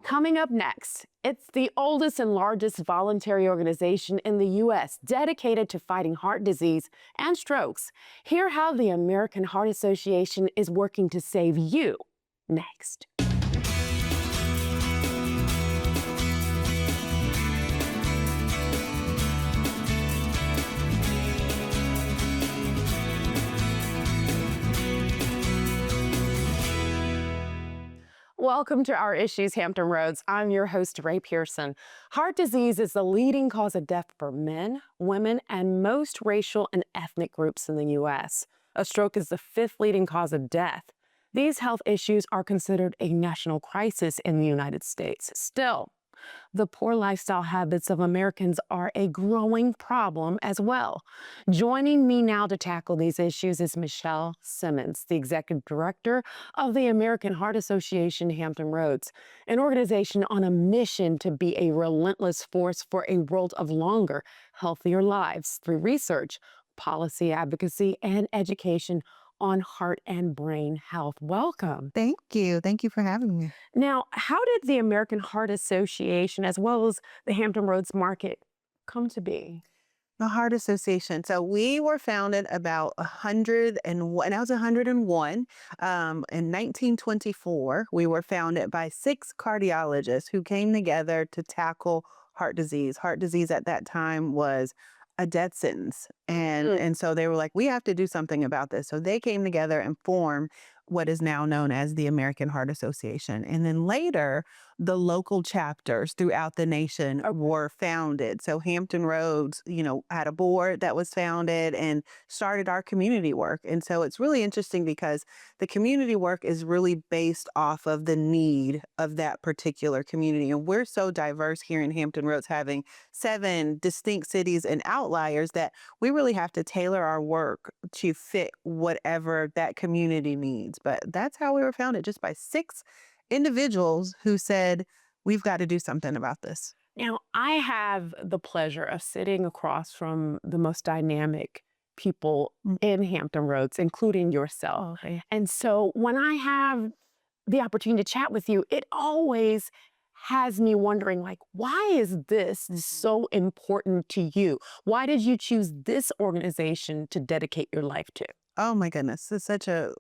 Coming up next, it's the oldest and largest voluntary organization in the U.S. dedicated to fighting heart disease and strokes. Hear how the American Heart Association is working to save you next. Welcome to Our Issues, Hampton Roads. I'm your host, Ray Pearson. Heart disease is the leading cause of death for men, women, and most racial and ethnic groups in the U.S. A stroke is the fifth leading cause of death. These health issues are considered a national crisis in the United States. Still, the poor lifestyle habits of Americans are a growing problem as well. Joining me now to tackle these issues is Michelle Simmons, the Executive Director of the American Heart Association Hampton Roads, an organization on a mission to be a relentless force for a world of longer, healthier lives through research, policy advocacy, and education on heart and brain health. Welcome. Thank you. Thank you for having me. Now, how did the American Heart Association, as well as the Hampton Roads Market, come to be? The Heart Association. So we were founded about 101. I was 101. In 1924, we were founded by 6 cardiologists who came together to tackle heart disease. Heart disease at that time was a death sentence. And so they were like, we have to do something about this. So they came together and formed what is now known as the American Heart Association. And then later, the local chapters throughout the nation were founded. So Hampton Roads, had a board that was founded and started our community work. And so it's really interesting because the community work is really based off of the need of that particular community. And we're so diverse here in Hampton Roads, having 7 distinct cities and outliers, that we really have to tailor our work to fit whatever that community needs. But that's how we were founded, just by 6 individuals who said, we've got to do something about this. Now, I have the pleasure of sitting across from the most dynamic people in Hampton Roads, including yourself. Okay. And so when I have the opportunity to chat with you, it always has me wondering, why is this so important to you? Why did you choose this organization to dedicate your life to? Oh my goodness, it's such a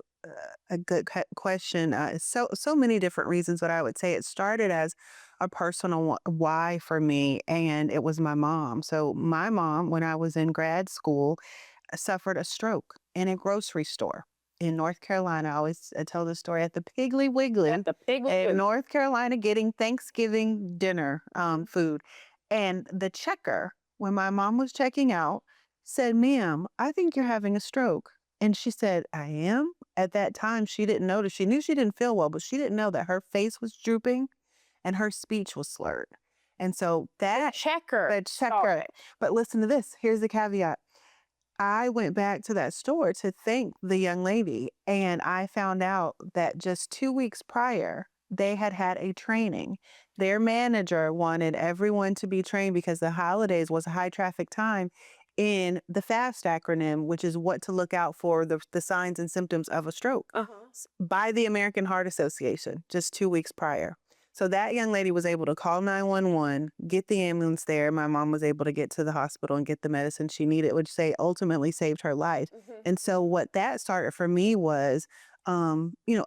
good question. So many different reasons, but I would say it started as a personal why for me, and it was my mom. So my mom, when I was in grad school, suffered a stroke in a grocery store in North Carolina. I tell the story at the Piggly Wiggly in North Carolina, getting Thanksgiving dinner food. And the checker, when my mom was checking out, said, "Ma'am, I think you're having a stroke." And she said, "I am." At that time, she didn't notice. She knew she didn't feel well, but she didn't know that her face was drooping and her speech was slurred. And so that The checker. But listen to this. Here's the caveat. I went back to that store to thank the young lady, and I found out that just 2 weeks prior, they had a training. Their manager wanted everyone to be trained because the holidays was a high traffic time in the FAST acronym, which is what to look out for, the signs and symptoms of a stroke, by the American Heart Association just 2 weeks prior. So that young lady was able to call 911, get the ambulance there. My mom was able to get to the hospital and get the medicine she needed, which ultimately saved her life. And so what that started for me was,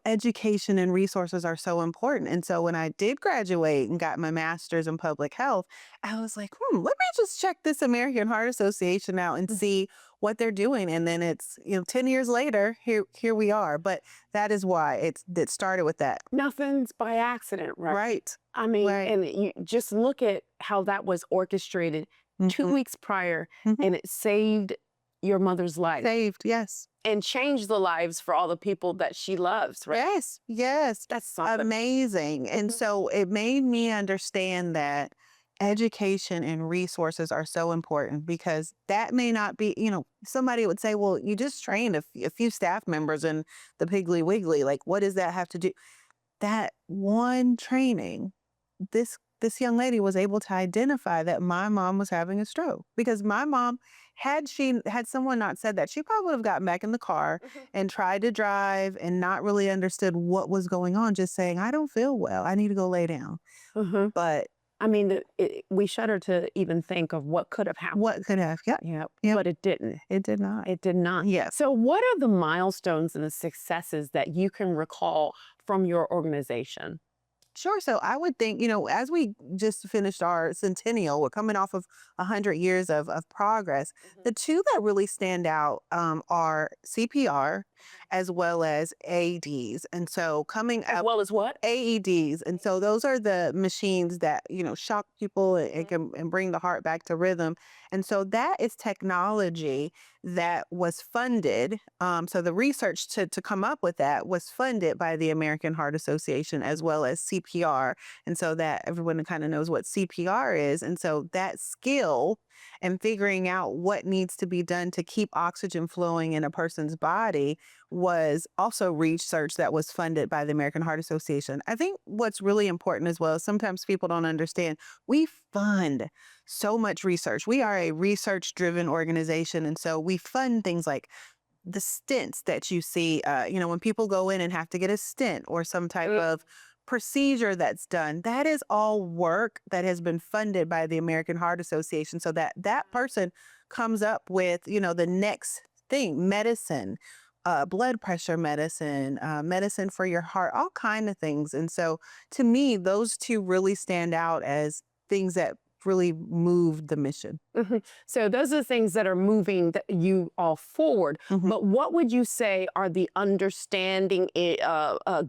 education and resources are so important. And so when I did graduate and got my master's in public health, I was like, let me just check this American Heart Association out and see what they're doing. And then it's, 10 years later, here we are. But that is why it started with that. Nothing's by accident, right? Right. I mean, and you just look at how that was orchestrated 2 weeks prior, and it saved your mother's life. Saved, yes. And changed the lives for all the people that she loves, right? Yes. That's something amazing. And so it made me understand that education and resources are so important, because that may not be, somebody would say, well, you just trained a few staff members in the Piggly Wiggly. What does that have to do? That one training, this this young lady was able to identify that my mom was having a stroke, because my mom, had someone not said that, she probably would have gotten back in the car and tried to drive and not really understood what was going on, just saying, I don't feel well, I need to go lay down. Mhm. But I mean, we shudder to even think of what could have happened. what could have? Yep. Yeah, Yep. but it didn't. It did not. It did not. Yes. So, what are the milestones and the successes that you can recall from your organization? Sure. So I would think, as we just finished our centennial, we're coming off of 100 years of progress. The two that really stand out are CPR as well as AEDs. And so coming As up, well as what? AEDs. And so those are the machines that, shock people and can and bring the heart back to rhythm. And so that is technology that was funded. So the research to come up with that was funded by the American Heart Association as well as CPR. And so that everyone kind of knows what CPR is. And so that skill and figuring out what needs to be done to keep oxygen flowing in a person's body was also research that was funded by the American Heart Association. I think what's really important as well is sometimes people don't understand, we fund so much research. We are a research-driven organization, and so we fund things like the stents that you see, when people go in and have to get a stent or some type of procedure that's done, that is all work that has been funded by the American Heart Association, so that that person comes up with, the next thing, medicine, blood pressure medicine, medicine for your heart, all kind of things. And so to me, those two really stand out as things that really moved the mission. So those are the things that are moving you all forward. But what would you say are the understanding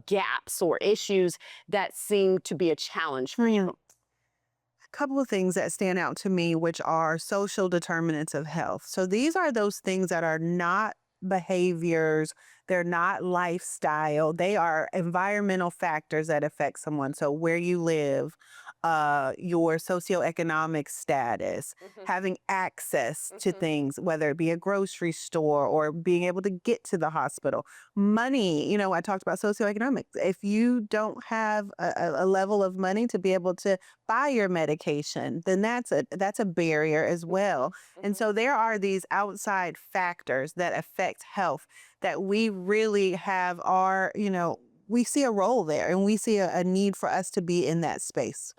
gaps or issues that seem to be a challenge for you? A couple of things that stand out to me, which are social determinants of health. So these are those things that are not behaviors, they're not lifestyle, they are environmental factors that affect someone. So where you live, your socioeconomic status, having access to things, whether it be a grocery store or being able to get to the hospital, money. I talked about socioeconomic. If you don't have a level of money to be able to buy your medication, then that's a barrier as well. And so there are these outside factors that affect health that we really have we see a role there, and we see a need for us to be in that space.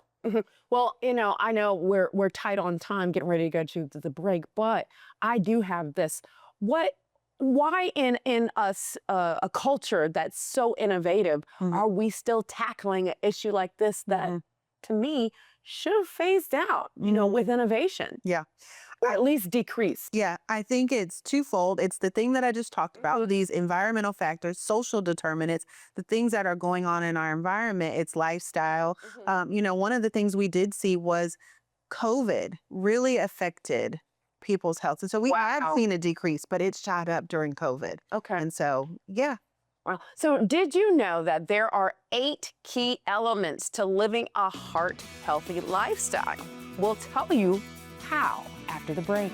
Well, I know we're tight on time, getting ready to go to the break, but I do have this. Why in us a culture that's so innovative are we still tackling an issue like this that, to me, should have phased out, with innovation? Yeah. Or at least decreased. Yeah, I think it's twofold. It's the thing that I just talked about, these environmental factors, social determinants, the things that are going on in our environment, it's lifestyle. One of the things we did see was COVID really affected people's health. And so we have seen a decrease, but it shot up during COVID. Okay. And so, yeah. Wow. So did you know that there are 8 key elements to living a heart-healthy lifestyle? We'll tell you how after the break.